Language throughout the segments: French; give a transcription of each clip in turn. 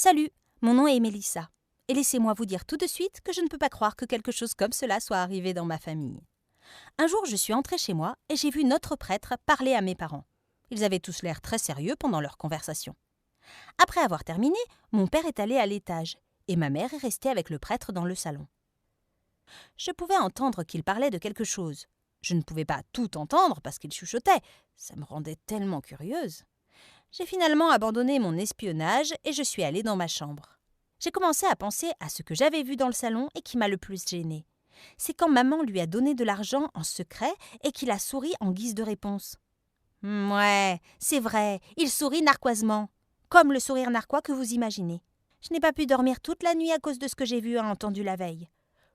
Salut, mon nom est Mélissa. Et laissez-moi vous dire tout de suite que je ne peux pas croire que quelque chose comme cela soit arrivé dans ma famille. Un jour, je suis entrée chez moi et j'ai vu notre prêtre parler à mes parents. Ils avaient tous l'air très sérieux pendant leur conversation. Après avoir terminé, mon père est allé à l'étage et ma mère est restée avec le prêtre dans le salon. Je pouvais entendre qu'il parlait de quelque chose. Je ne pouvais pas tout entendre parce qu'il chuchotait. Ça me rendait tellement curieuse. J'ai finalement abandonné mon espionnage et je suis allée dans ma chambre. J'ai commencé à penser à ce que j'avais vu dans le salon et qui m'a le plus gênée. C'est quand maman lui a donné de l'argent en secret et qu'il a souri en guise de réponse. Ouais, c'est vrai, il sourit narquoisement, comme le sourire narquois que vous imaginez. Je n'ai pas pu dormir toute la nuit à cause de ce que j'ai vu et entendu la veille.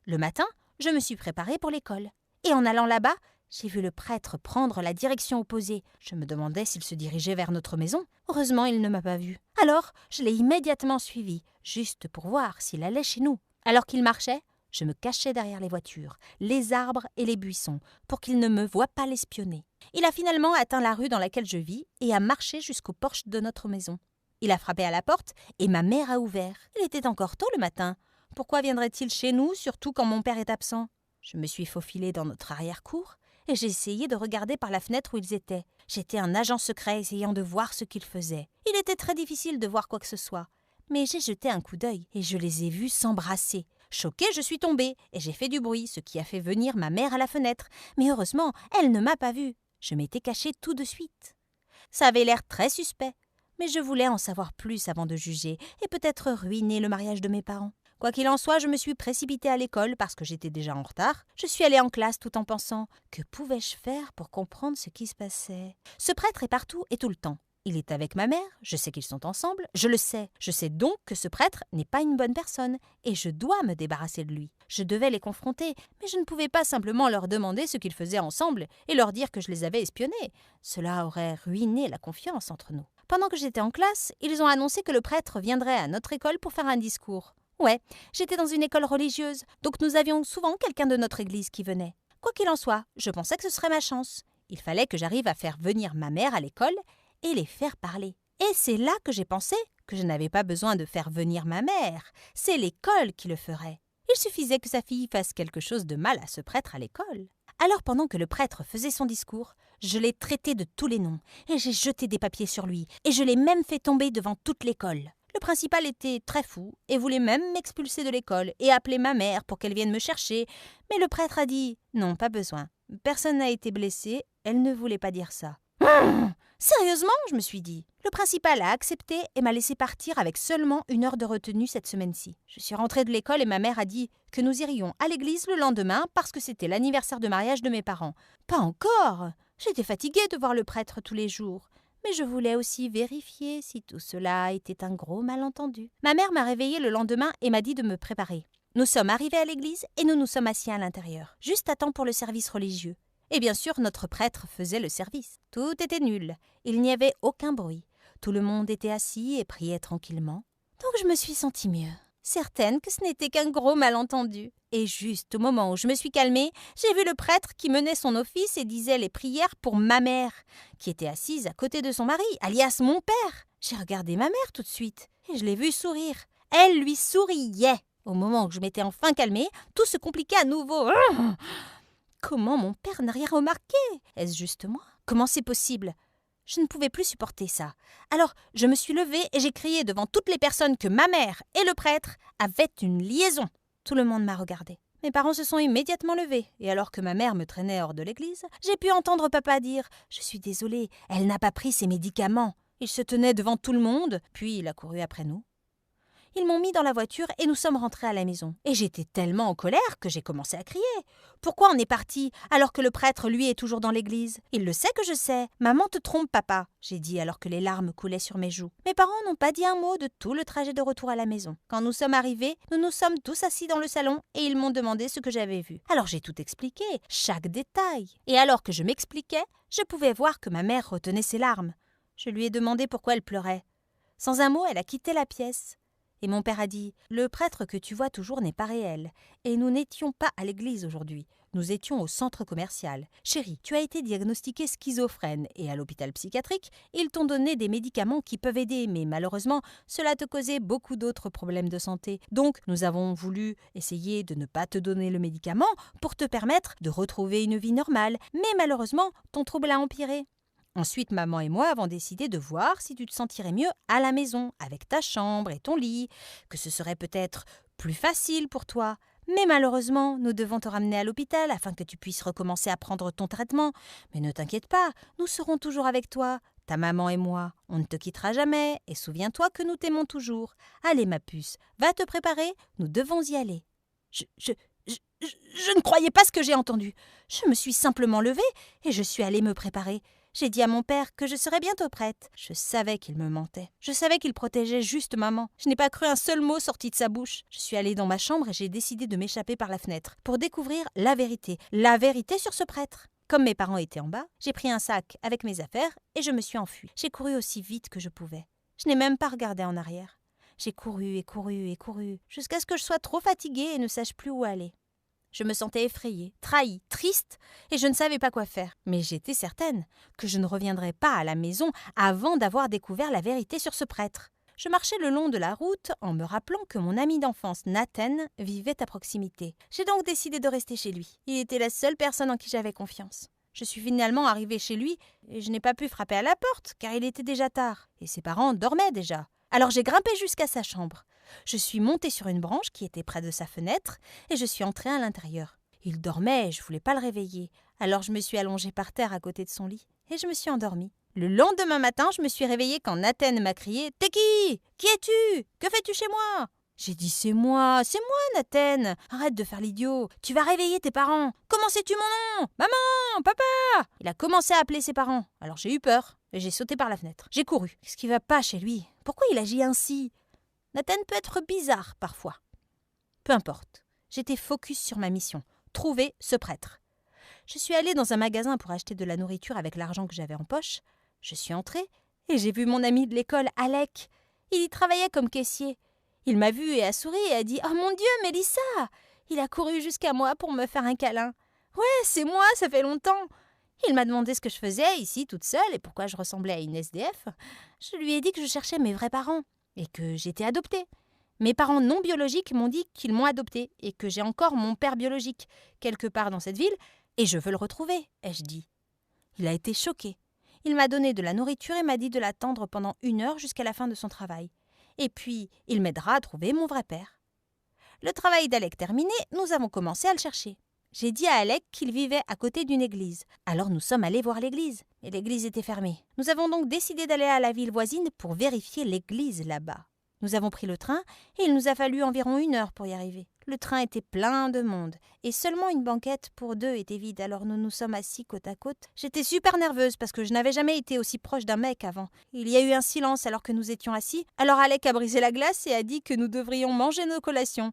Le matin, je me suis préparée pour l'école. Et en allant là-bas, j'ai vu le prêtre prendre la direction opposée. Je me demandais s'il se dirigeait vers notre maison. Heureusement, il ne m'a pas vue. Alors, je l'ai immédiatement suivi, juste pour voir s'il allait chez nous. Alors qu'il marchait, je me cachais derrière les voitures, les arbres et les buissons, pour qu'il ne me voie pas l'espionner. Il a finalement atteint la rue dans laquelle je vis et a marché jusqu'au porche de notre maison. Il a frappé à la porte et ma mère a ouvert. Il était encore tôt le matin. Pourquoi viendrait-il chez nous, surtout quand mon père est absent? Je me suis faufilée dans notre arrière-cour et j'ai essayé de regarder par la fenêtre où ils étaient. J'étais un agent secret essayant de voir ce qu'ils faisaient. Il était très difficile de voir quoi que ce soit. Mais j'ai jeté un coup d'œil et je les ai vus s'embrasser. Choquée, je suis tombée et j'ai fait du bruit, ce qui a fait venir ma mère à la fenêtre. Mais heureusement, elle ne m'a pas vue. Je m'étais cachée tout de suite. Ça avait l'air très suspect, mais je voulais en savoir plus avant de juger et peut-être ruiner le mariage de mes parents. Quoi qu'il en soit, je me suis précipitée à l'école parce que j'étais déjà en retard. Je suis allée en classe tout en pensant « Que pouvais-je faire pour comprendre ce qui se passait ?» Ce prêtre est partout et tout le temps. Il est avec ma mère, je sais qu'ils sont ensemble, je le sais. Je sais donc que ce prêtre n'est pas une bonne personne et je dois me débarrasser de lui. Je devais les confronter, mais je ne pouvais pas simplement leur demander ce qu'ils faisaient ensemble et leur dire que je les avais espionnés. Cela aurait ruiné la confiance entre nous. Pendant que j'étais en classe, ils ont annoncé que le prêtre viendrait à notre école pour faire un discours. Ouais, j'étais dans une école religieuse, donc nous avions souvent quelqu'un de notre église qui venait. Quoi qu'il en soit, je pensais que ce serait ma chance. Il fallait que j'arrive à faire venir ma mère à l'école et les faire parler. Et c'est là que j'ai pensé que je n'avais pas besoin de faire venir ma mère. C'est l'école qui le ferait. Il suffisait que sa fille fasse quelque chose de mal à ce prêtre à l'école. Alors pendant que le prêtre faisait son discours, je l'ai traité de tous les noms et j'ai jeté des papiers sur lui et je l'ai même fait tomber devant toute l'école. Le principal était très fou et voulait même m'expulser de l'école et appeler ma mère pour qu'elle vienne me chercher. Mais le prêtre a dit « Non, pas besoin. Personne n'a été blessé. Elle ne voulait pas dire ça. » Sérieusement, je me suis dit. Le principal a accepté et m'a laissé partir avec seulement 1 heure de retenue cette semaine-ci. Je suis rentrée de l'école et ma mère a dit que nous irions à l'église le lendemain parce que c'était l'anniversaire de mariage de mes parents. Pas encore. J'étais fatiguée de voir le prêtre tous les jours. Mais je voulais aussi vérifier si tout cela était un gros malentendu. Ma mère m'a réveillée le lendemain et m'a dit de me préparer. Nous sommes arrivés à l'église et nous nous sommes assis à l'intérieur, juste à temps pour le service religieux. Et bien sûr, notre prêtre faisait le service. Tout était nul. Il n'y avait aucun bruit. Tout le monde était assis et priait tranquillement. Donc je me suis sentie mieux, certaine que ce n'était qu'un gros malentendu. Et juste au moment où je me suis calmée, j'ai vu le prêtre qui menait son office et disait les prières pour ma mère, qui était assise à côté de son mari, alias mon père. J'ai regardé ma mère tout de suite et je l'ai vue sourire. Elle lui souriait. Au moment où je m'étais enfin calmée, tout se compliquait à nouveau. Comment mon père n'a rien remarqué? Est-ce juste moi? Comment c'est possible? Je ne pouvais plus supporter ça. Alors, je me suis levée et j'ai crié devant toutes les personnes que ma mère et le prêtre avaient une liaison. Tout le monde m'a regardée. Mes parents se sont immédiatement levés, et alors que ma mère me traînait hors de l'église, j'ai pu entendre papa dire « Je suis désolée, elle n'a pas pris ses médicaments ». Il se tenait devant tout le monde, puis il a couru après nous. Ils m'ont mis dans la voiture et nous sommes rentrés à la maison. Et j'étais tellement en colère que j'ai commencé à crier. Pourquoi on est parti alors que le prêtre, lui, est toujours dans l'église? Il le sait que je sais. Maman te trompe, papa, j'ai dit alors que les larmes coulaient sur mes joues. Mes parents n'ont pas dit un mot de tout le trajet de retour à la maison. Quand nous sommes arrivés, nous nous sommes tous assis dans le salon et ils m'ont demandé ce que j'avais vu. Alors j'ai tout expliqué, chaque détail. Et alors que je m'expliquais, je pouvais voir que ma mère retenait ses larmes. Je lui ai demandé pourquoi elle pleurait. Sans un mot, elle a quitté la pièce. Et mon père a dit « Le prêtre que tu vois toujours n'est pas réel. Et nous n'étions pas à l'église aujourd'hui. Nous étions au centre commercial. Chérie, tu as été diagnostiquée schizophrène et à l'hôpital psychiatrique, ils t'ont donné des médicaments qui peuvent aider, mais malheureusement, cela te causait beaucoup d'autres problèmes de santé. Donc, nous avons voulu essayer de ne pas te donner le médicament pour te permettre de retrouver une vie normale. Mais malheureusement, ton trouble a empiré. Ensuite, maman et moi avons décidé de voir si tu te sentirais mieux à la maison, avec ta chambre et ton lit, que ce serait peut-être plus facile pour toi. Mais malheureusement, nous devons te ramener à l'hôpital afin que tu puisses recommencer à prendre ton traitement. Mais ne t'inquiète pas, nous serons toujours avec toi. Ta maman et moi, on ne te quittera jamais, et souviens-toi que nous t'aimons toujours. Allez, ma puce, va te préparer, nous devons y aller. Je ne croyais pas ce que j'ai entendu. Je me suis simplement levée et je suis allée me préparer. J'ai dit à mon père que je serais bientôt prête. Je savais qu'il me mentait. Je savais qu'il protégeait juste maman. Je n'ai pas cru un seul mot sorti de sa bouche. Je suis allée dans ma chambre et j'ai décidé de m'échapper par la fenêtre pour découvrir la vérité sur ce prêtre. Comme mes parents étaient en bas, j'ai pris un sac avec mes affaires et je me suis enfuie. J'ai couru aussi vite que je pouvais. Je n'ai même pas regardé en arrière. J'ai couru et couru et couru jusqu'à ce que je sois trop fatiguée et ne sache plus où aller. Je me sentais effrayée, trahie, triste, et je ne savais pas quoi faire. Mais j'étais certaine que je ne reviendrais pas à la maison avant d'avoir découvert la vérité sur ce prêtre. Je marchais le long de la route en me rappelant que mon ami d'enfance, Nathan, vivait à proximité. J'ai donc décidé de rester chez lui. Il était la seule personne en qui j'avais confiance. Je suis finalement arrivée chez lui et je n'ai pas pu frapper à la porte car il était déjà tard et ses parents dormaient déjà. Alors j'ai grimpé jusqu'à sa chambre. Je suis montée sur une branche qui était près de sa fenêtre et je suis entrée à l'intérieur. Il dormait et je ne voulais pas le réveiller. Alors je me suis allongée par terre à côté de son lit et je me suis endormie. Le lendemain matin, je me suis réveillée quand Nathan m'a crié « T'es qui ? Qui es-tu ? Que fais-tu chez moi ?» J'ai dit « C'est moi, Nathan. Arrête de faire l'idiot. Tu vas réveiller tes parents. Comment sais-tu mon nom ? Maman, papa ?» Il a commencé à appeler ses parents. Alors j'ai eu peur et j'ai sauté par la fenêtre. J'ai couru. Qu'est-ce qui va pas chez lui ? Pourquoi il agit ainsi ? Nathan peut être bizarre parfois. Peu importe. J'étais focus sur ma mission. Trouver ce prêtre. Je suis allée dans un magasin pour acheter de la nourriture avec l'argent que j'avais en poche. Je suis entrée et j'ai vu mon ami de l'école, Alec. Il y travaillait comme caissier. Il m'a vue et a souri et a dit « Oh mon Dieu, Mélissa !» Il a couru jusqu'à moi pour me faire un câlin. « Ouais, c'est moi, ça fait longtemps !» Il m'a demandé ce que je faisais ici toute seule et pourquoi je ressemblais à une SDF. Je lui ai dit que je cherchais mes vrais parents et que j'étais adoptée. Mes parents non biologiques m'ont dit qu'ils m'ont adoptée et que j'ai encore mon père biologique quelque part dans cette ville et je veux le retrouver, ai-je dit. Il a été choqué. Il m'a donné de la nourriture et m'a dit de l'attendre pendant 1 heure jusqu'à la fin de son travail. Et puis, il m'aidera à trouver mon vrai père. Le travail d'Alec terminé, nous avons commencé à le chercher. J'ai dit à Alec qu'il vivait à côté d'une église. Alors nous sommes allés voir l'église. Et l'église était fermée. Nous avons donc décidé d'aller à la ville voisine pour vérifier l'église là-bas. Nous avons pris le train et il nous a fallu environ 1 heure pour y arriver. Le train était plein de monde et seulement une banquette pour 2 était vide, alors nous nous sommes assis côte à côte. J'étais super nerveuse parce que je n'avais jamais été aussi proche d'un mec avant. Il y a eu un silence alors que nous étions assis. Alors Alec a brisé la glace et a dit que nous devrions manger nos collations.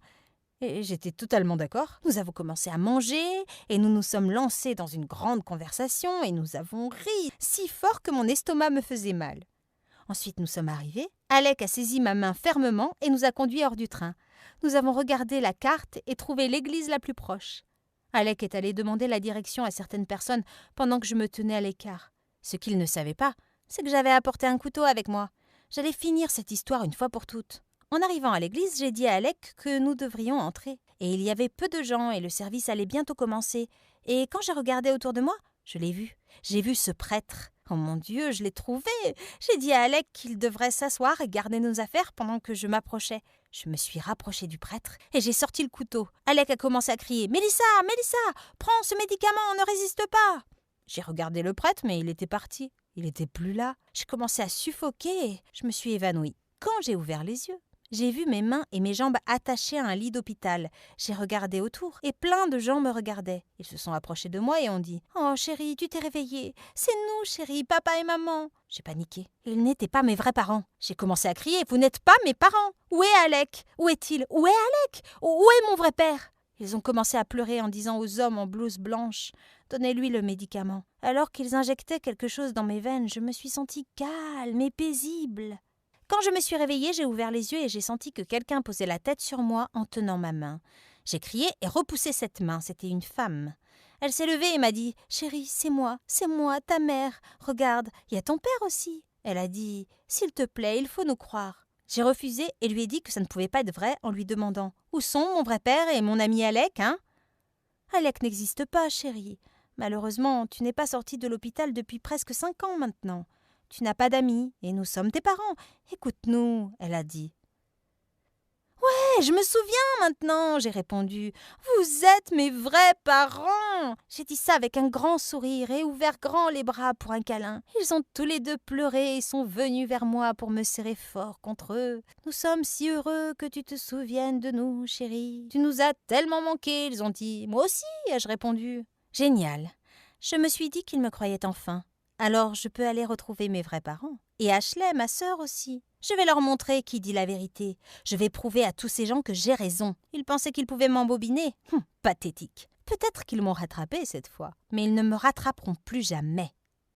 Et j'étais totalement d'accord. Nous avons commencé à manger et nous nous sommes lancés dans une grande conversation et nous avons ri si fort que mon estomac me faisait mal. Ensuite, nous sommes arrivés. Alec a saisi ma main fermement et nous a conduits hors du train. Nous avons regardé la carte et trouvé l'église la plus proche. Alec est allé demander la direction à certaines personnes pendant que je me tenais à l'écart. Ce qu'il ne savait pas, c'est que j'avais apporté un couteau avec moi. J'allais finir cette histoire une fois pour toutes. En arrivant à l'église, j'ai dit à Alec que nous devrions entrer. Et il y avait peu de gens et le service allait bientôt commencer. Et quand j'ai regardé autour de moi, je l'ai vu. J'ai vu ce prêtre. Oh mon Dieu, je l'ai trouvé. J'ai dit à Alec qu'il devrait s'asseoir et garder nos affaires pendant que je m'approchais. Je me suis rapprochée du prêtre et j'ai sorti le couteau. Alec a commencé à crier « Mélissa, Mélissa, prends ce médicament, ne résiste pas !» J'ai regardé le prêtre, mais il était parti. Il n'était plus là. J'ai commencé à suffoquer et je me suis évanouie. Quand j'ai ouvert les yeux, j'ai vu mes mains et mes jambes attachées à un lit d'hôpital. J'ai regardé autour et plein de gens me regardaient. Ils se sont approchés de moi et ont dit « Oh chérie, tu t'es réveillée. C'est nous, chérie, papa et maman. » J'ai paniqué. Ils n'étaient pas mes vrais parents. J'ai commencé à crier « Vous n'êtes pas mes parents. Où est Alec ? Où est-il ? Où est Alec ? Où est mon vrai père ?» Ils ont commencé à pleurer en disant aux hommes en blouse blanche « Donnez-lui le médicament. » Alors qu'ils injectaient quelque chose dans mes veines, je me suis sentie calme et paisible. Quand je me suis réveillée, j'ai ouvert les yeux et j'ai senti que quelqu'un posait la tête sur moi en tenant ma main. J'ai crié et repoussé cette main, c'était une femme. Elle s'est levée et m'a dit « Chérie, c'est moi, ta mère. Regarde, il y a ton père aussi. » Elle a dit « S'il te plaît, il faut nous croire. » J'ai refusé et lui ai dit que ça ne pouvait pas être vrai en lui demandant « Où sont mon vrai père et mon ami Alec, hein ?» « Alec n'existe pas, chérie. Malheureusement, tu n'es pas sortie de l'hôpital depuis presque 5 ans maintenant. Tu n'as pas d'amis et nous sommes tes parents. Écoute-nous, » elle a dit. « Je me souviens maintenant, » j'ai répondu. « Vous êtes mes vrais parents !» J'ai dit ça avec un grand sourire et ouvert grand les bras pour un câlin. Ils ont tous les deux pleuré et sont venus vers moi pour me serrer fort contre eux. « Nous sommes si heureux que tu te souviennes de nous, chérie. Tu nous as tellement manqué, ils ont dit. Moi aussi, ai-je répondu. Génial. Je me suis dit qu'ils me croyaient enfin. Alors je peux aller retrouver mes vrais parents. Et Ashley, ma sœur aussi. Je vais leur montrer qui dit la vérité. Je vais prouver à tous ces gens que j'ai raison. Ils pensaient qu'ils pouvaient m'embobiner. Pathétique. Peut-être qu'ils m'ont rattrapé cette fois, mais ils ne me rattraperont plus jamais.